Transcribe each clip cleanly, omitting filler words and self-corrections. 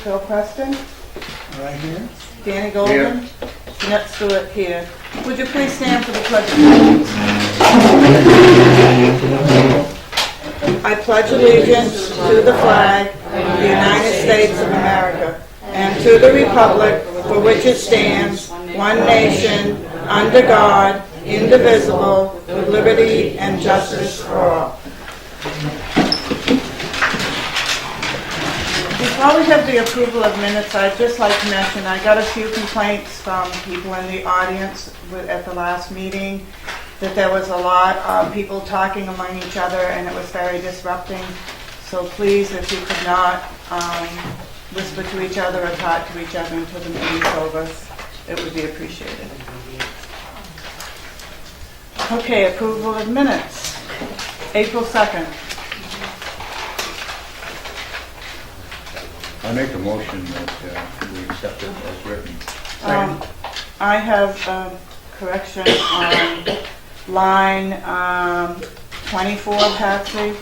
Bill Preston, Right here. Danny Golden, Jeanette Stewart here. Would you please stand for the pledge of allegiance? I pledge allegiance to the flag of the United States of America and to the republic for which it stands, one nation, under God, indivisible, with liberty and justice for all. Before we have the approval of minutes, I'd just like to mention I got a few complaints from people in the audience at the last meeting that there was a lot of people talking among each other and it was very disrupting. So please, if you could not whisper to each other or talk to each other until the meeting's over, it would be appreciated. Okay, approval of minutes. April 2nd. I make a motion that we accept it as written. I have a correction on line 24, Patsy.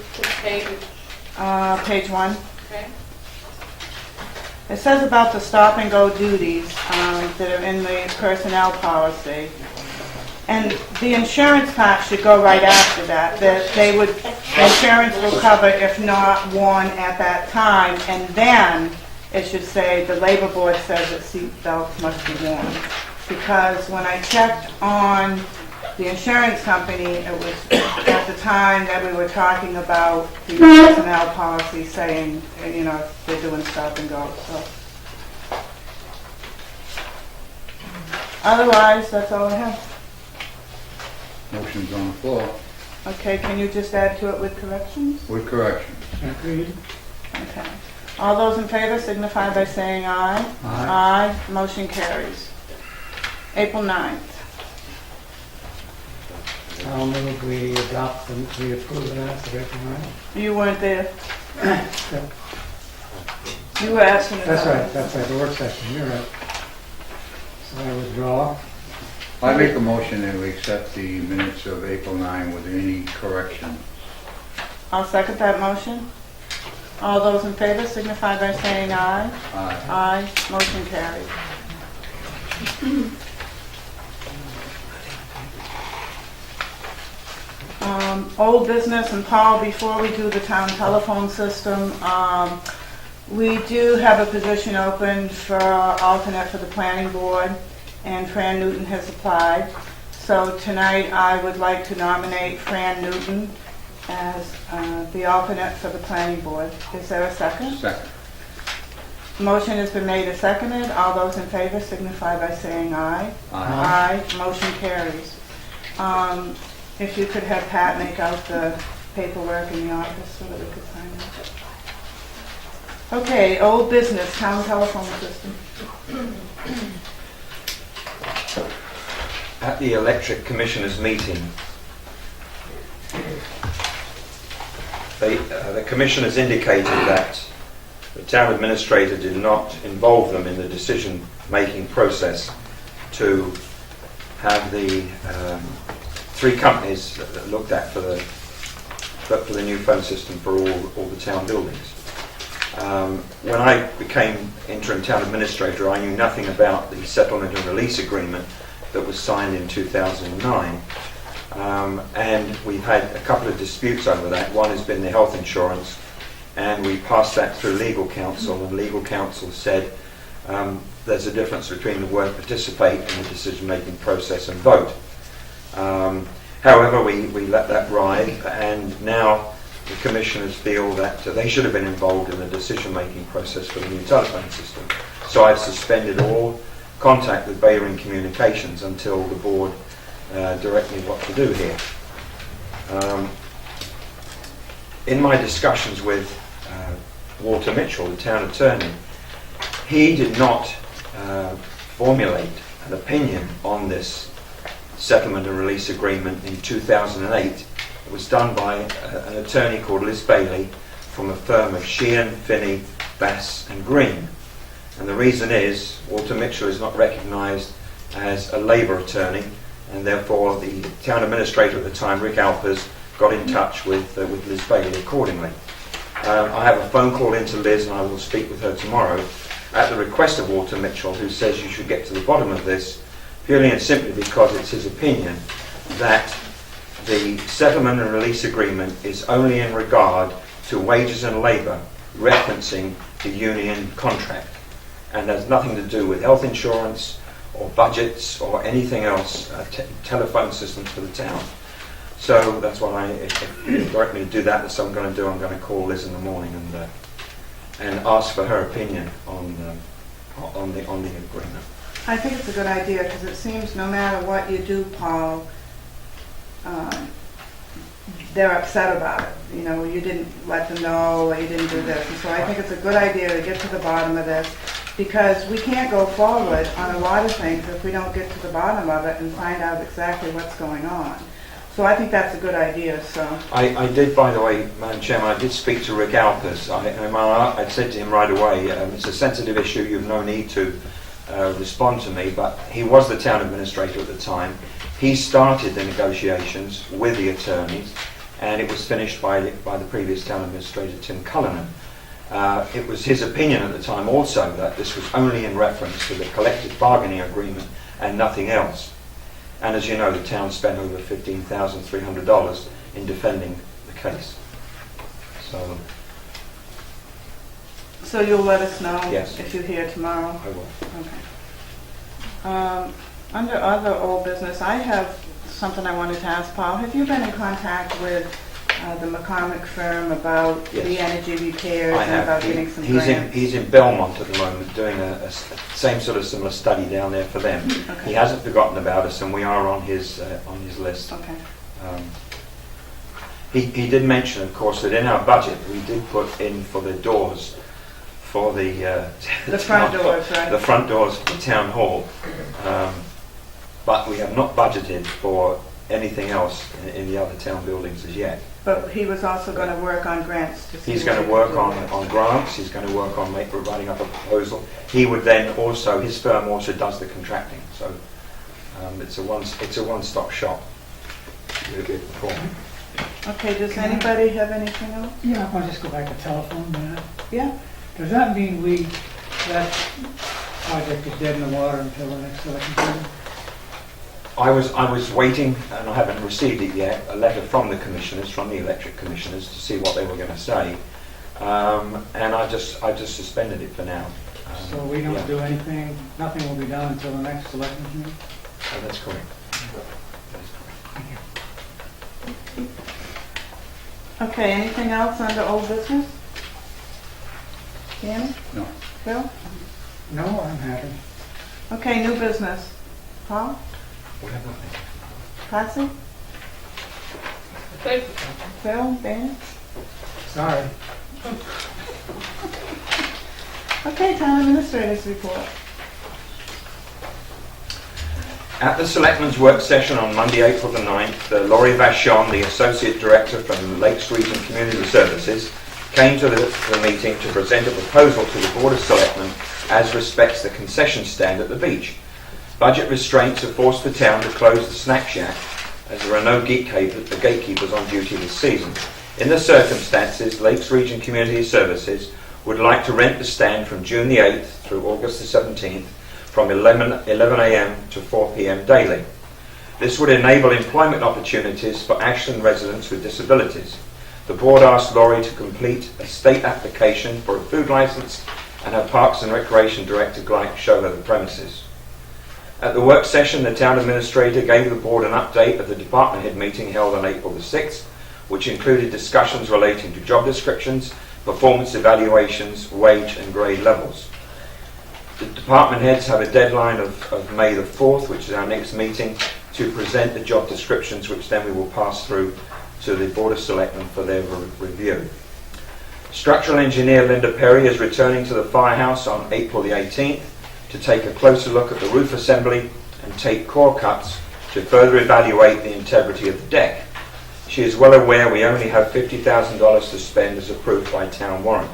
Page 1. Okay. It says about the stop and go duties that are in the personnel policy. And the insurance part should go right after that. That they would, insurance will cover if not worn at that time, and then it should say the labor board says that seat belts must be worn. Because when I checked on the insurance company, it was at the time that we were talking about the personnel policy saying, you know, they're doing stop and go. So otherwise, that's all I have. Motion's on the floor Okay, can you just add to it with corrections? with corrections. Agreed. Okay. All those in favor signify by saying aye. Aye. Aye. Motion carries. April 9th. I'll move we adopt and we approve the minutes of April 9th. You weren't there. You were asking about That's right, the work session, you're right. So I withdraw. I make a motion that we accept the minutes of April 9 with any correction. I'll second that motion. All those in favor signify by saying aye. Aye. Aye. Motion carries. Old business, and Paul, before we do the town telephone system, we do have a position open for alternate for the planning board, and Fran Newton has applied. So tonight I would like to nominate Fran Newton as the alternate for the planning board. Is there a second? Second. Motion has been made and seconded. All those in favor signify by saying aye. Aye. Aye. Motion carries. If you could have Pat make out the paperwork in the office so that we could sign it. Okay, old business, town telephone system. At the Electric Commissioners meeting, the Commissioners indicated that the Town Administrator did not involve them in the decision-making process to have the three companies that looked at for the new phone system for all the town buildings. When I became interim Town Administrator, I knew nothing about the settlement and release agreement that was signed in 2009, and we've had a couple of disputes over that. One has been the health insurance, and we passed that through legal counsel, and legal counsel said there's a difference between the word participate in the decision-making process and vote. However, we let that ride, and now the Commissioners feel that they should have been involved in the decision-making process for the new telephone system. So I've suspended all contact with Bayring Communications until the board direct me what to do here. In my discussions with Walter Mitchell, the town attorney, he did not formulate an opinion on this settlement and release agreement in 2008. It was done by an attorney called Liz Bailey from a firm of Sheehan, Finney, Bass and Green. And the reason is Walter Mitchell is not recognised as a labour attorney, and therefore the town administrator at the time, Rick Alpers, got in touch with Liz Bailey accordingly. I have a phone call into Liz, and I will speak with her tomorrow at the request of Walter Mitchell, who says you should get to the bottom of this purely and simply because it's his opinion that the settlement and release agreement is only in regard to wages and labour referencing the union contract, and has nothing to do with health insurance or budgets or anything else, telephone systems for the town. So that's what if you direct me to do that, that's what I'm going to do. I'm going to call Liz in the morning and ask for her opinion on the agreement. I think it's a good idea, because it seems no matter what you do, Paul, they're upset about it. You know, you didn't let them know, or you didn't do this. And so I think it's a good idea to get to the bottom of this, because we can't go forward on a lot of things if we don't get to the bottom of it and find out exactly what's going on. So I think that's a good idea. So I did, by the way, Madam Chairman, I did speak to Rick Alpers. I said to him right away, it's a sensitive issue, you've no need to respond to me, but he was the town administrator at the time. He started the negotiations with the attorneys, and it was finished by the previous town administrator, Tim Cullinan. It was his opinion at the time also that this was only in reference to the collective bargaining agreement and nothing else. And as you know, the town spent over $15,300 in defending the case. So you'll let us know Yes. if you're here tomorrow? I will. Okay. Under other old business, I have something I wanted to ask Paul. Have you been in contact with the McCormick firm about the Yes. energy repairs I and have. about getting some grants? He's in Belmont at the moment doing a same sort of similar study down there for them. Okay. He hasn't forgotten about us, and we are on his list. Okay. He did mention, of course, that in our budget we did put in for the doors for the front doors, right? The front doors for the town hall, but we have not budgeted for anything else in the other town buildings as yet. But he was also going to work on grants. To see He's what going he to work could do. on grants. He's going to work on writing up a proposal. He would then also, his firm also does the contracting. So it's a one-stop shop. Okay, does anybody have anything else? Yeah, I'll just go back to telephone now. Yeah? Does that mean that project is dead in the water until the next election period? I was waiting, and I haven't received it yet, a letter from the commissioners, from the electric commissioners, to see what they were going to say, and I just suspended it for now. So we don't yeah. do anything, nothing will be done until the next election meeting? Oh, that's correct. Okay, anything else under old business? Danny? No. Bill? No, I'm happy. Okay, new business. Paul? We have nothing. Patsy? Bill? Dan? Sorry. Okay, town administrators report. At the Selectmen's work session on Monday, April the 9th, Laurie Vachon, the Associate Director from Lakes Region Community Services, came to the meeting to present a proposal to the Board of Selectmen as respects the concession stand at the beach. Budget restraints have forced the town to close the snack shack as there are no gatekeepers on duty this season. In the circumstances, Lakes Region Community Services would like to rent the stand from June the 8th through August the 17th from 11 a.m. to 4 p.m. daily. This would enable employment opportunities for Ashland residents with disabilities. The board asked Laurie to complete a state application for a food licence and her Parks and Recreation Director Gleich show her the premises. At the work session, the town administrator gave the board an update of the department head meeting held on April the 6th, which included discussions relating to job descriptions, performance evaluations, wage and grade levels. The department heads have a deadline of May the 4th, which is our next meeting, to present the job descriptions, which then we will pass through to the Board of Selectmen for their review. Structural engineer Linda Perry is returning to the firehouse on April the 18th to take a closer look at the roof assembly and take core cuts to further evaluate the integrity of the deck. She is well aware we only have $50,000 to spend as approved by town warrant.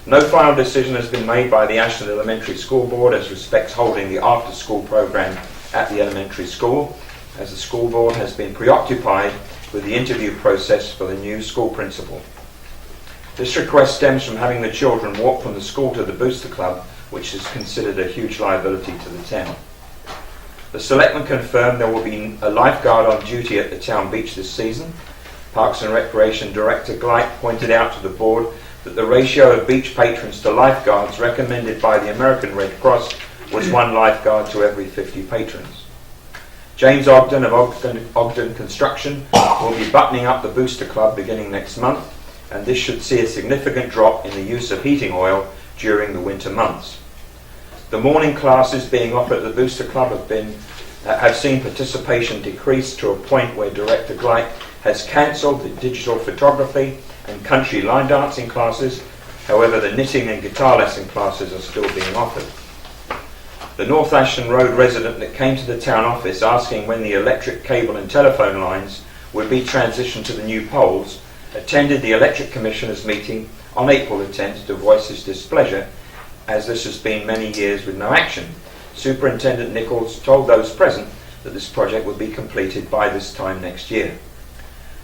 No final decision has been made by the Ashland Elementary School Board as respects holding the after-school program at the elementary school, as the school board has been preoccupied with the interview process for the new school principal. This request stems from having the children walk from the school to the Booster Club, which is considered a huge liability to the town. The selectmen confirmed there will be a lifeguard on duty at the town beach this season. Parks and Recreation Director Glight pointed out to the board that the ratio of beach patrons to lifeguards recommended by the American Red Cross was 1 lifeguard to every 50 patrons. James Ogden of Ogden Construction will be buttoning up the Booster Club beginning next month, and this should see a significant drop in the use of heating oil during the winter months. The morning classes being offered at the Booster Club have seen participation decrease to a point where Director Glight has cancelled the digital photography and country line dancing classes. However, the knitting and guitar lesson classes are still being offered. The North Ashland Road resident that came to the town office asking when the electric cable and telephone lines would be transitioned to the new poles attended the Electric Commissioners meeting on April the 10th to voice his displeasure, as this has been many years with no action. Superintendent Nichols told those present that this project would be completed by this time next year.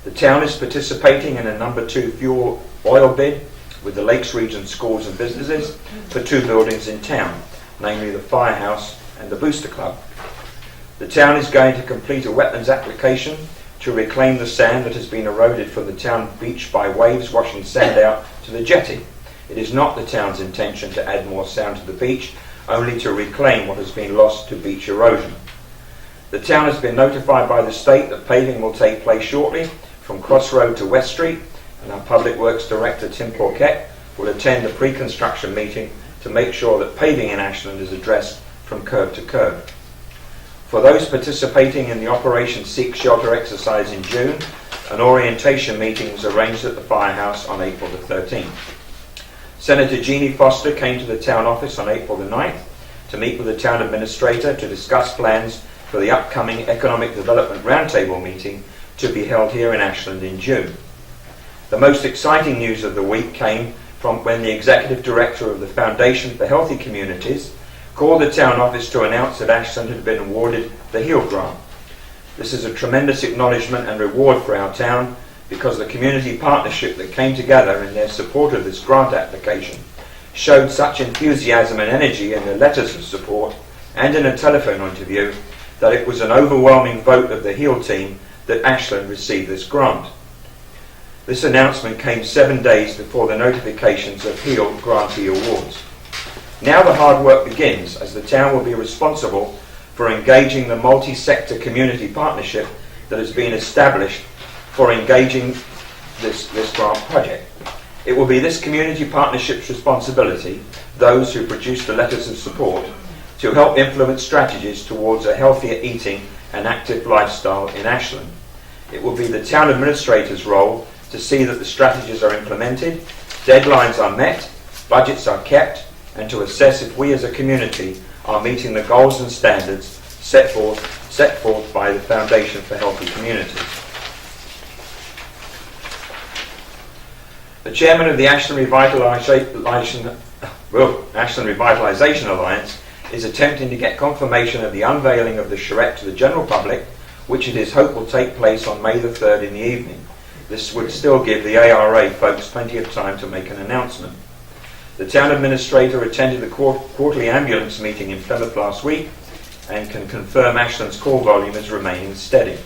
The town is participating in a number 2 fuel oil bid with the Lakes Region schools and businesses for 2 buildings in town, namely the Firehouse and the Booster Club. The town is going to complete a wetlands application to reclaim the sand that has been eroded from the town beach by waves washing sand out to the jetty. It is not the town's intention to add more sand to the beach, only to reclaim what has been lost to beach erosion. The town has been notified by the state that paving will take place shortly from Cross Road to West Street, and our Public Works Director Tim Porquette will attend the pre-construction meeting to make sure that paving in Ashland is addressed from curb to curb. For those participating in the Operation Seek Shelter exercise in June, an orientation meeting was arranged at the Firehouse on April the 13th. Senator Jeannie Foster came to the town office on April the 9th to meet with the town administrator to discuss plans for the upcoming Economic Development Roundtable meeting to be held here in Ashland in June. The most exciting news of the week came from when the Executive Director of the Foundation for Healthy Communities called the town office to announce that Ashland had been awarded the HEAL grant. This is a tremendous acknowledgement and reward for our town, because the community partnership that came together in their support of this grant application showed such enthusiasm and energy in their letters of support and in a telephone interview that it was an overwhelming vote of the HEAL team that Ashland received this grant. This announcement came 7 days before the notifications of HEAL grantee awards. Now the hard work begins, as the town will be responsible for engaging the multi-sector community partnership that has been established for engaging this grant project. It will be this community partnership's responsibility, those who produce the letters of support, to help implement strategies towards a healthier eating and active lifestyle in Ashland. It will be the town administrator's role to see that the strategies are implemented, deadlines are met, budgets are kept, and to assess if we as a community are meeting the goals and standards set forth by the Foundation for Healthy Communities. The chairman of the Ashland Revitalisation Alliance is attempting to get confirmation of the unveiling of the charrette to the general public, which it is hoped will take place on May the 3rd in the evening. This would still give the ARA folks plenty of time to make an announcement. The town administrator attended the quarterly ambulance meeting in Plymouth last week and can confirm Ashland's call volume is remaining steady.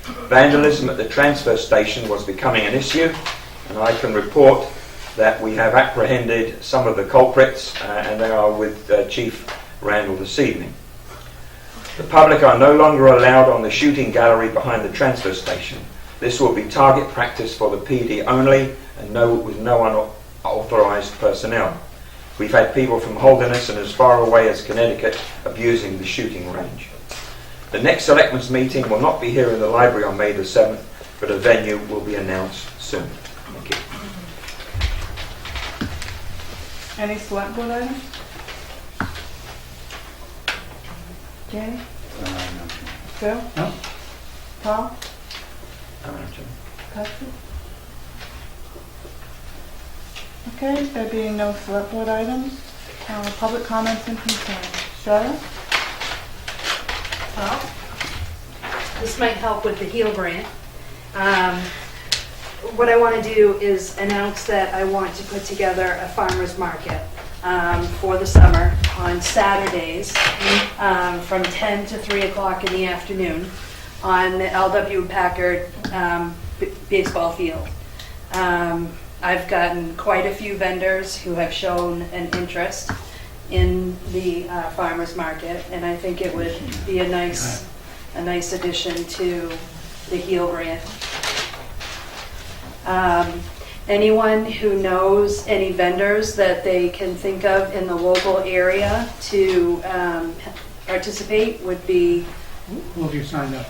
Vandalism at the transfer station was becoming an issue, and I can report that we have apprehended some of the culprits and they are with Chief Randall this evening. The public are no longer allowed on the shooting gallery behind the transfer station. This will be target practice for the PD only and with no unauthorised personnel. We've had people from Holderness and as far away as Connecticut abusing the shooting range. The next selectmen's meeting will not be here in the library on May the 7th, but a venue will be announced soon. Thank you. Any select board items? Danny? No. Phil? No. Paul? Patrick? Okay, there being no select board items, public comments and concerns. Cheryl? Well, this might help with the HEAL grant. what I want to do is announce that I want to put together a farmer's market for the summer on Saturdays from 10 to 3 o'clock in the afternoon on the LW Packard baseball field. I've gotten quite a few vendors who have shown an interest in the farmer's market, and I think it would be a nice addition to the Heal brand. Anyone who knows any vendors that they can think of in the local area to participate would be. Who have you signed up?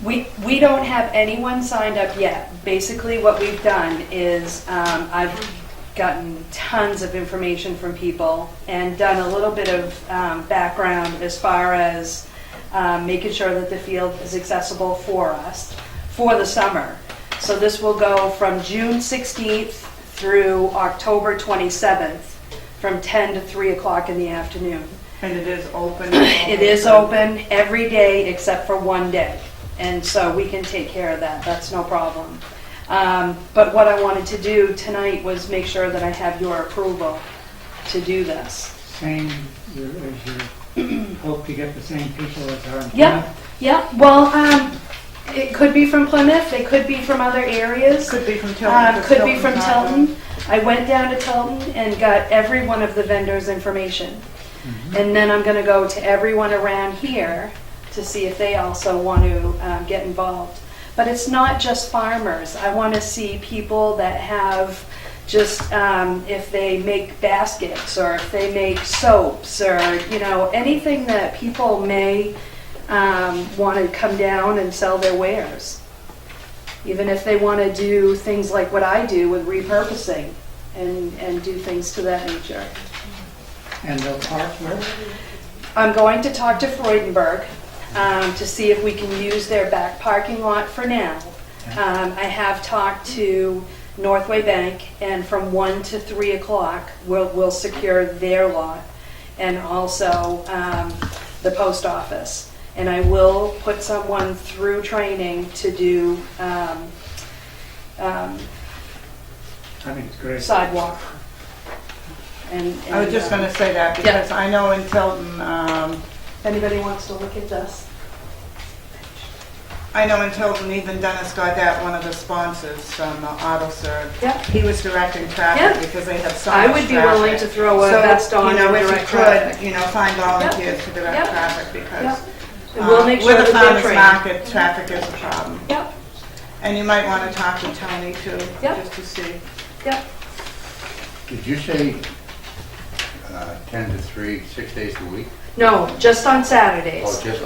We don't have anyone signed up yet. Basically what we've done is I've gotten tons of information from people and done a little bit of background as far as making sure that the field is accessible for us for the summer. So this will go from June 16th through October 27th from 10 to 3 o'clock in the afternoon. And it is open? It is open every day except for one day. And so we can take care of that. That's no problem. But what I wanted to do tonight was make sure that I have your approval to do this. Same as you hope to get the same people as are in Yep, Plymouth? yep. Well, it could be from Plymouth. It could be from other areas. Could be from Tilton. Could be from Tilton. I went down to Tilton and got every one of the vendors' information. And then I'm going to go to everyone around here to see if they also want to get involved. But it's not just farmers. I want to see people that have just, if they make baskets or if they make soaps or, anything that people may want to come down and sell their wares. Even if they want to do things like what I do with repurposing and do things to that nature. And they'll park where? I'm going to talk to Freudenberg to see if we can use their back parking lot for now. I have talked to Northway Bank, and from 1 to 3 o'clock, we'll secure their lot, and also the post office. And I will put someone through training to do I think it's great. sidewalk. And I was just going to say that because I know in Tilton, anybody wants to look at this? Even Dennis Gaudet, one of the sponsors from AutoServe, Yep. he was directing traffic Yep. because they have so I much would be traffic. willing to throw a vest on and if you direct traffic. could, find volunteers to direct Yep. traffic because Yep. And we'll make sure with that the they're farmers trained. market, traffic is a problem. Yep, And you might want to talk to Tony too, Yep. just to see. yep. Did you say 10 to 3, 6 days a week? No, just on Saturdays. Just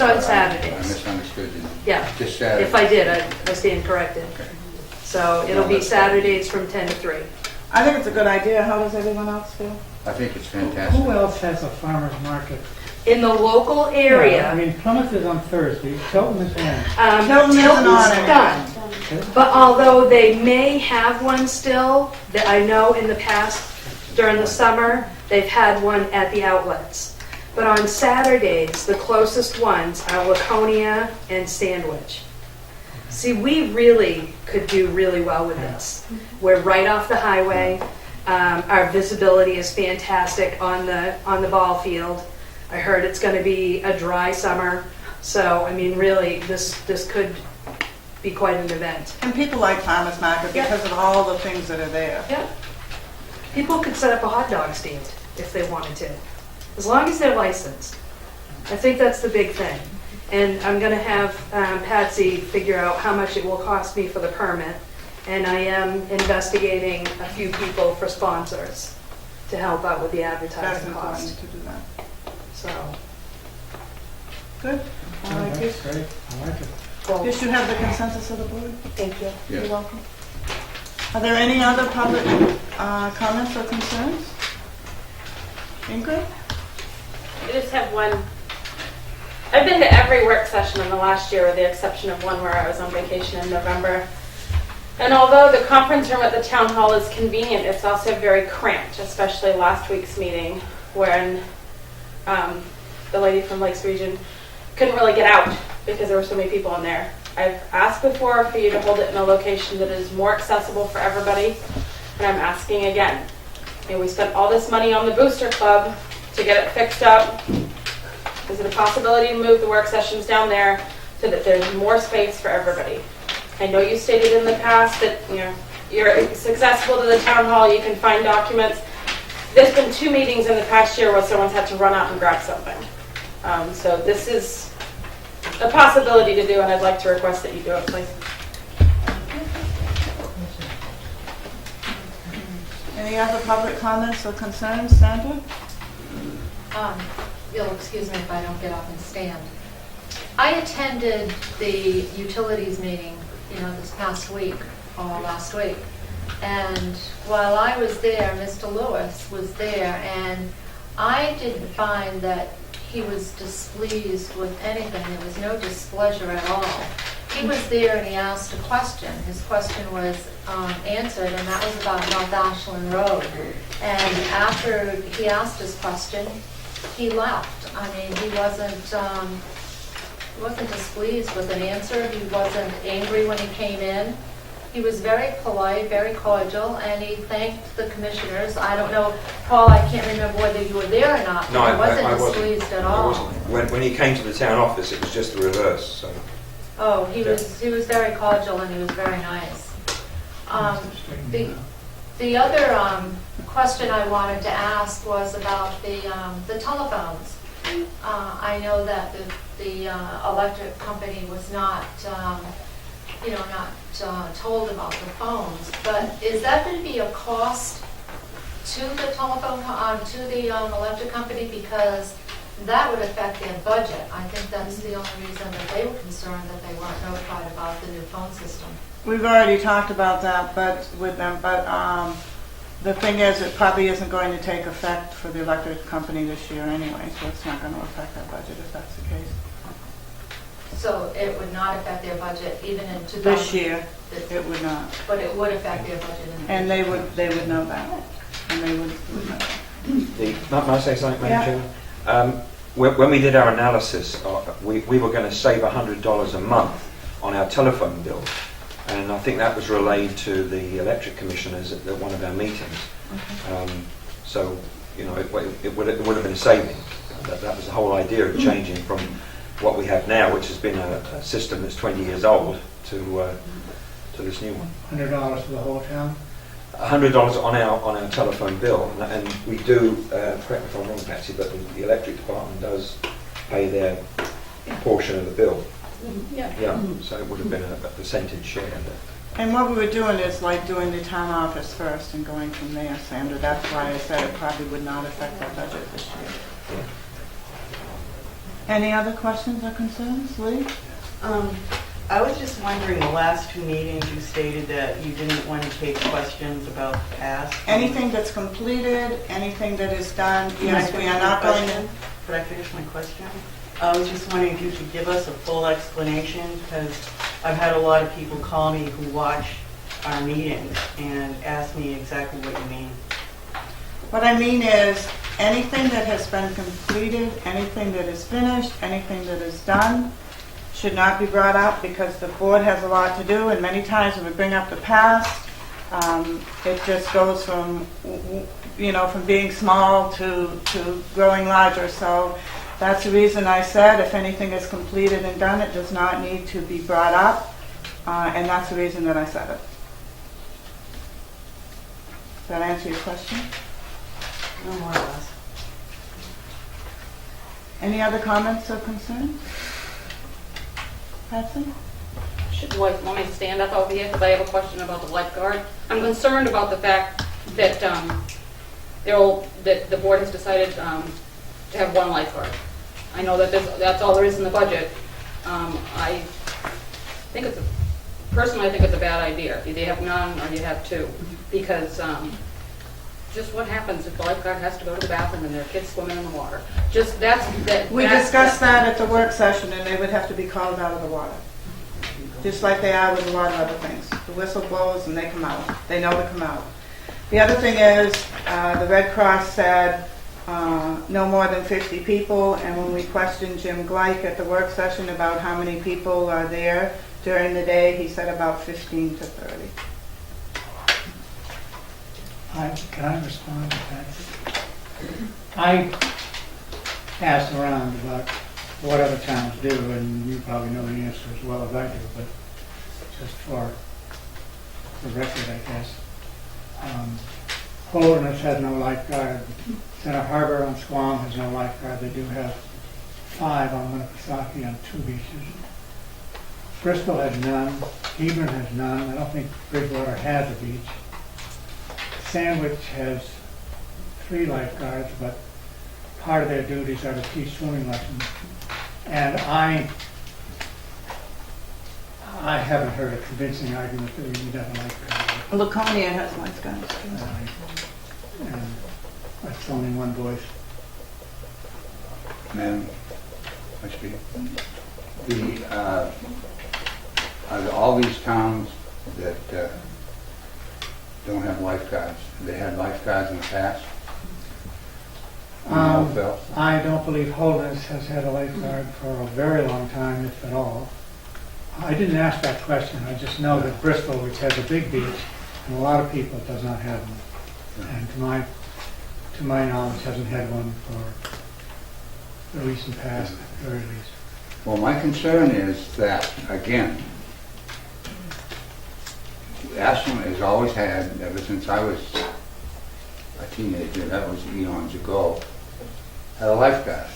on I Saturdays. misunderstood you. Yeah. Just Saturday. If I did, I stand corrected. Okay. So it'll No, be that's fine. Saturdays from 10 to 3. I think it's a good idea. How does everyone else feel? I think it's fantastic. Who else has a farmer's market? In the local Yeah, I area, mean, Plymouth is on Thursday, Tilton is when? Tilton isn't on Tilton's it. done. But although they may have one still, that I know in the past, during the summer, they've had one at the outlets. But on Saturdays, the closest ones are Laconia and Sandwich. See, we really could do really well with this. We're right off the highway. Our visibility is fantastic on the ball field. I heard it's going to be a dry summer. So, I mean, really, this could be quite an event. And people like farmers market Yeah. because of all the things that are there. Yeah. People could set up a hot dog stand if they wanted to, as long as they're licensed. I think that's the big thing. And I'm going to have Patsy figure out how much it will cost me for the permit. And I am investigating a few people for sponsors to help out with the That's advertising important cost. to do that. So, Good. I like That's it. great, I like it. well, Yes, you have the consensus of the board? thank you. Yes. You're welcome. Are there any other public comments or concerns? Ingrid? I just have one. I've been to every work session in the last year with the exception of one where I was on vacation in November. And although the conference room at the town hall is convenient, it's also very cramped, especially last week's meeting when the lady from Lakes Region couldn't really get out because there were so many people in there. I've asked before for you to hold it in a location that is more accessible for everybody, and I'm asking again. We spent all this money on the Booster Club to get it fixed up. Is it a possibility to move the work sessions down there so that there's more space for everybody? I know you stated in the past that you're accessible to the town hall, you can find documents. There's been 2 meetings in the past year where someone's had to run out and grab something. So this is a possibility to do, and I'd like to request that you do it, please. Any other public comments or concerns, Sandra? You'll excuse me if I don't get up and stand. I attended the utilities meeting, this past week, or last week. And while I was there, Mr. Lewis was there, and I didn't find that he was displeased with anything. There was no displeasure at all. He was there and he asked a question. His question was answered, and that was about North Ashland Road. And after he asked his question, he left. I mean, he wasn't displeased with an answer. He wasn't angry when he came in. He was very polite, very cordial, and he thanked the commissioners. I don't know, Paul, I can't remember whether you were there or not. No, but I he wasn't wasn't. displeased at I all. wasn't. When he came to the town office, it was just the reverse. So. Oh, he was very cordial and he was very nice. The other question I wanted to ask was about the telephones. I know that the electric company was not told about the phones, but is that going to be a cost to the to the electric company? Because that would affect their budget. I think that's the only reason that they were concerned that they weren't notified about the new phone system. We've already talked about that, with them, but the thing is, it probably isn't going to take effect for the electric company this year anyway, so it's not going to affect our budget if that's the case. So it would not affect their budget even in 2000? This year, it would not. But it would affect their budget in And they would know that. And they would know that. May I say something, Madam Chairman? When we did our analysis, we were going to save $100 a month on our telephone bill, and I think that was relayed to the electric commissioners at one of our meetings. Okay. So, it would have been a saving. That was the whole idea of changing from what we have now, which has been a system that's 20 years old, to this new one. $100 for the whole town? $100 on our telephone bill, and we do, correct me if I'm wrong, Patsy, but the electric department does pay their portion of the bill. Yeah, so it would have been a percentage share. And what we were doing is like doing the town office first and going from there, Sandra. That's why I said it probably would not affect our budget this year. Any other questions or concerns, Lee? I was just wondering, the last 2 meetings you stated that you didn't want to take questions about the past. Anything that's completed, anything that is done, yes, we are not going to. Could I finish my question? I was just wondering if you could give us a full explanation, because I've had a lot of people call me who watch our meetings and ask me exactly what you mean. What I mean is, anything that has been completed, anything that is finished, anything that is done, should not be brought up because the board has a lot to do, and many times when we bring up the past, it just goes from, from being small to growing larger. So that's the reason I said if anything is completed and done, it does not need to be brought up, and that's the reason that I said it. Does that answer your question? No, more or less. Any other comments or concerns? Patsy? Should you want me to stand up over here because I have a question about the lifeguard? I'm concerned about the fact that that the board has decided to have 1 lifeguard. I know that that's all there is in the budget. I think personally I think it's a bad idea. Either you have none or you have 2, because just what happens if the lifeguard has to go to the bathroom and there are kids swimming in the water? We discussed that at the work session, and they would have to be called out of the water. Just like they are with a lot of other things. The whistle blows and they come out. They know to come out. The other thing is, the Red Cross said no more than 50 people, and when we questioned Jim Gleich at the work session about how many people are there during the day, he said about 15 to 30. Can I respond to that? I asked around about what other towns do, and you probably know the answer as well as I do, but just for the record, I guess. Holderness has no lifeguard. Center Harbor on Squam has no lifeguard. They do have 5 on Winnipesaukee on 2 beaches. Bristol has none. Hebron has none. I don't think Bridgewater has a beach. Sandwich has 3 lifeguards, but part of their duties are to teach swimming lessons. And I haven't heard a convincing argument that we need to have a lifeguard. Laconia has lifeguards too. And that's only one voice. Madam, I speak. Are all these towns that don't have lifeguards, they had lifeguards in the past? Phil? I don't believe Holderness has had a lifeguard for a very long time, if at all. I didn't ask that question. I just know that Bristol, which has a big beach, and a lot of people, does not have one. And to my knowledge, hasn't had one for the recent past, at the very least. Well, my concern is that, again, Ashland has always had, ever since I was a teenager, that was eons ago, had a lifeguard.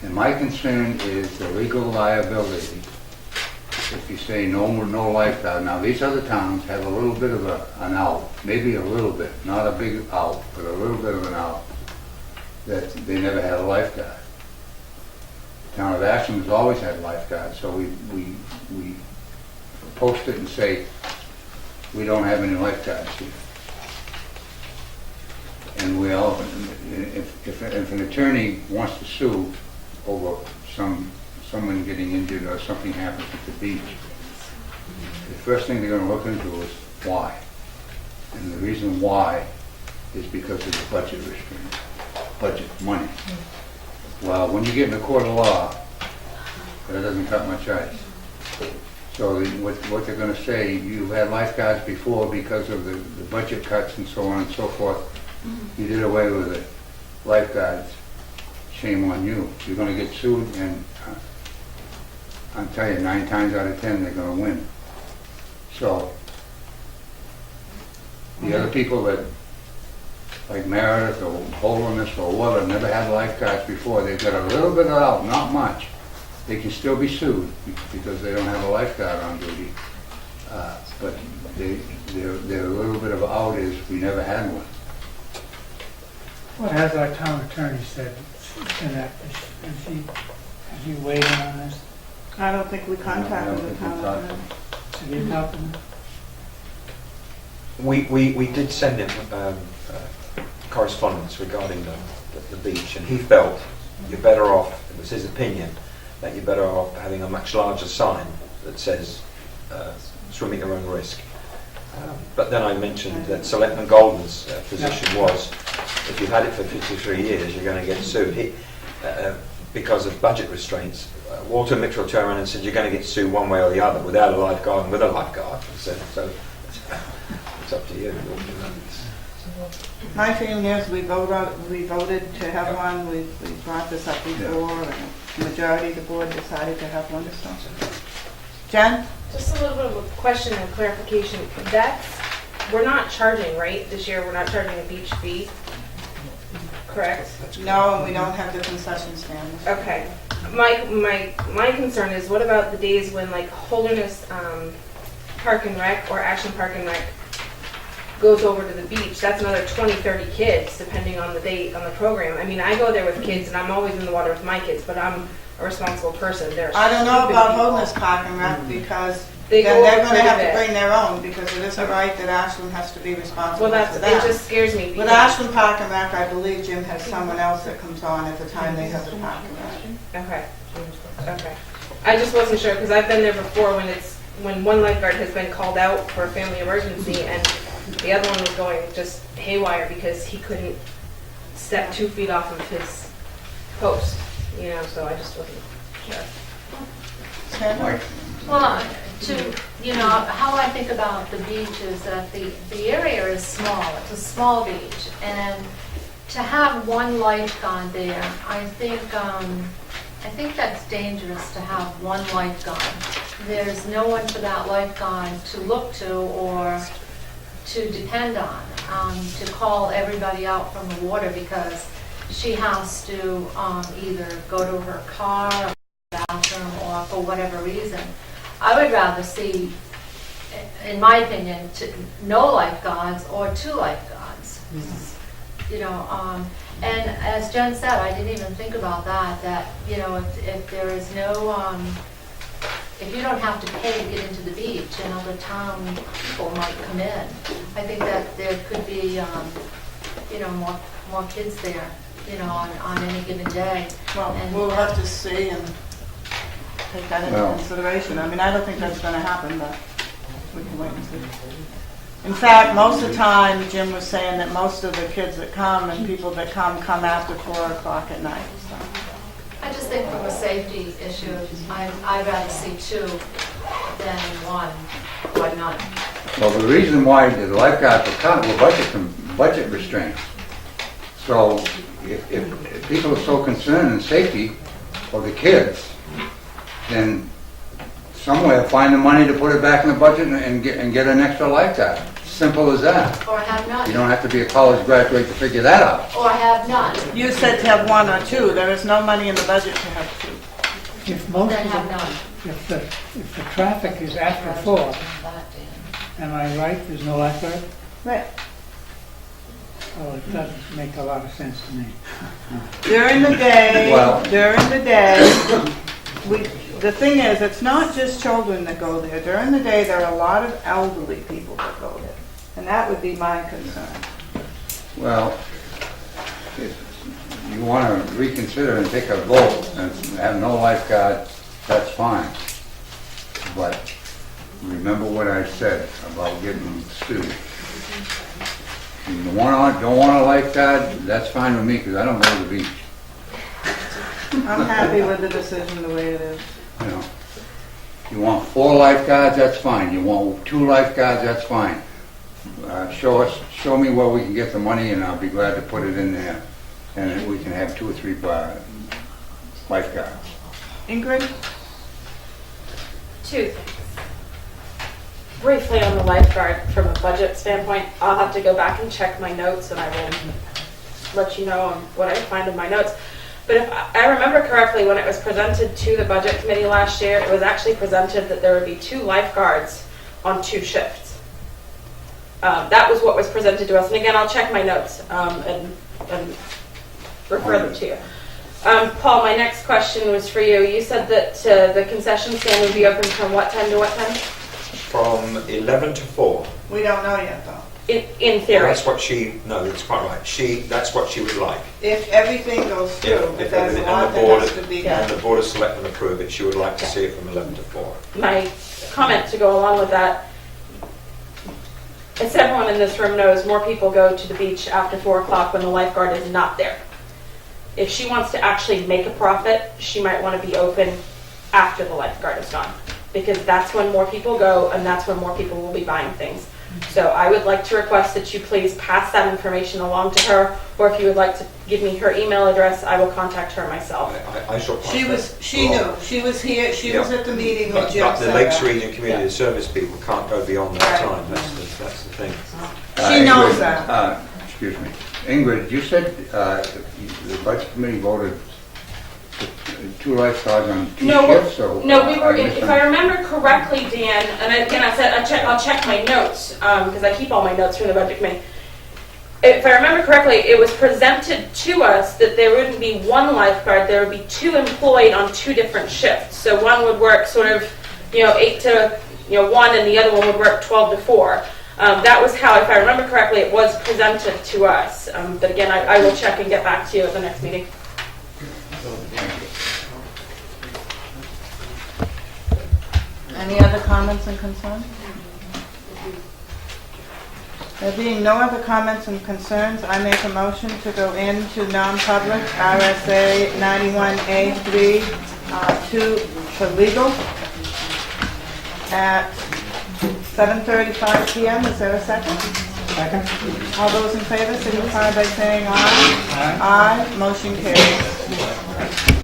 And my concern is the legal liability if you say no lifeguard. Now, these other towns have a little bit of an out, maybe a little bit, not a big out, but a little bit of an out, that they never had a lifeguard. The town of Ashland has always had lifeguards, so we post it and say, we don't have any lifeguards here. And if an attorney wants to sue over someone getting injured or something happens at the beach, the first thing they're going to look into is why. And the reason why is because of the budget restraint, budget money. Well, when you get in the court of law, that doesn't cut much ice. So what they're going to say, you had lifeguards before because of the budget cuts and so on and so forth. You did away with it. Lifeguards, shame on you. You're going to get sued, and I'll tell you, 9 times out of 10, they're going to win. So the other people that, like Meredith or Holderness or whatever, never had lifeguards before, they've got a little bit of out, not much. They can still be sued because they don't have a lifeguard on duty. But their little bit of out is, we never had one. What has our town attorney said in that? Has he weighed in on this? I don't think we contacted the town. Have you talked to him? We did send him correspondence regarding the beach, and he felt you're better off, it was his opinion, that you're better off having a much larger sign that says swimming at your own risk. But then I mentioned that Selectman Golden's position was, if you've had it for 53 years, you're going to get sued. Because of budget restraints, Walter Mitchell turned around and said, you're going to get sued one way or the other, without a lifeguard and with a lifeguard. So it's up to you. My feeling is we voted to have one. We brought this up before, and the majority of the board decided to have one. So. Jen? Just a little bit of a question and clarification. We're not charging, right? This year we're not charging a beach fee, correct? No, we don't have the concession stands. Okay. My concern is, what about the days when like Holderness Park and Rec or Ashland Park and Rec goes over to the beach? That's another 20, 30 kids, depending on the date on the program. I mean, I go there with kids, and I'm always in the water with my kids, but I'm a responsible person. I don't know about Homeless Park and Rec because They then go they're over going to have quite a to bit. bring their own, because it isn't right that Ashland has to be responsible Well, for it that. just scares me. With because- Ashland Park and Rec, I believe Jim has someone else that comes on at the time they have the park and rec. Okay. Okay. I just wasn't sure because I've been there before when one lifeguard has been called out for a family emergency and the other one was going just haywire because he couldn't step 2 feet off of his post. So I just wasn't sure. Stand up. Mike, Well, how I think about the beach is that the area is small. It's a small beach. And to have one lifeguard there, I think that's dangerous to have one lifeguard. There's no one for that lifeguard to look to or to depend on, to call everybody out from the water because she has to either go to her car or bathroom or for whatever reason. I would rather see, in my opinion, no lifeguards or 2 lifeguards. And as Jen said, I didn't even think about that, if there is no, if you don't have to pay to get into the beach and other town people might come in, I think that there could be, more kids there, on any given day. Well, And- we'll have to see and take that into Well- consideration. I mean, I don't think that's gonna happen, but we can wait and see. In fact, most of the time, Jim was saying that most of the kids that come and people that come after 4 o'clock at night, so. I just think from a safety issue, I'd rather see 2 than 1, or none. well, the reason why the lifeguards are cut were budget restraints. So if people are so concerned in safety of the kids, then somewhere find the money to put it back in the budget and get an extra lifeguard. Simple as that. Or have none. You don't have to be a college graduate to figure that out. Or have none. You said to have 1 or 2. There is no money in the budget to have 2. If most Then of have the, none. if the traffic is after 4, am I right, there's no lifeguard? Right. Oh, it doesn't make a lot of sense to me. During the day, Well- the thing is, it's not just children that go there. During the day, there are a lot of elderly people that go there. And that would be my concern. Well, if you want to reconsider and take a vote and have no lifeguard, that's fine. But remember what I said about getting sued. If you don't want a lifeguard, that's fine with me, because I don't go to the beach, I'm happy with the decision the way it is. you know. You want 4 lifeguards, that's fine. You want 2 lifeguards, that's fine. Show me where we can get the money, and I'll be glad to put it in there, and then we can have 2 or 3 lifeguards. Ingrid? 2 things. Briefly on the lifeguard, from a budget standpoint, I'll have to go back and check my notes and I will let you know what I find in my notes. But if I remember correctly, when it was presented to the budget committee last year, it was actually presented that there would be 2 lifeguards on 2 shifts. That was what was presented to us. And again, I'll check my notes and refer them to you. Paul, my next question was for you. You said that the concession stand would be open from what time to what time? From 11 to 4. We don't know yet, though. In theory. That's what that's quite right. That's what she would like. If everything goes through, Yeah, if if there's a everything, lot and the that board, has to be and done. the board of selectmen approve it, she would like to see it from 11 to 4. My comment to go along with that, as everyone in this room knows, more people go to the beach after 4 o'clock when the lifeguard is not there. If she wants to actually make a profit, she might want to be open after the lifeguard is gone, because that's when more people go and that's when more people will be buying things. So I would like to request that you please pass that information along to her, or if you would like to give me her email address, I will contact her myself. I shall pass She that. knew, she was here, she was Yeah. at the meeting when But Jim the said Lakes that. Region Community Service people can't go beyond that Right. time. That's the thing. She knows Ingrid, that. Excuse me. Ingrid, you said the budget committee voted 2 lifeguards on 2 shifts, so... No, we were, I if I remember correctly, Dan, and again, I said, I'll check my notes, because I keep all my notes from the budget committee. If I remember correctly, it was presented to us that there wouldn't be 1 lifeguard, there would be 2 employed on 2 different shifts. So one would work sort of, 8 to 1, and the other one would work 12 to 4. That was how, if I remember correctly, it was presented to us. But again, I will check and get back to you at the next meeting. Any other comments and concerns? There being no other comments and concerns, I make a motion to go into non-public, RSA 91A3, 2 for legal, at 7:35 PM. Is there a second? Second? All those in favor signify by saying aye. Aye. Aye, motion carries.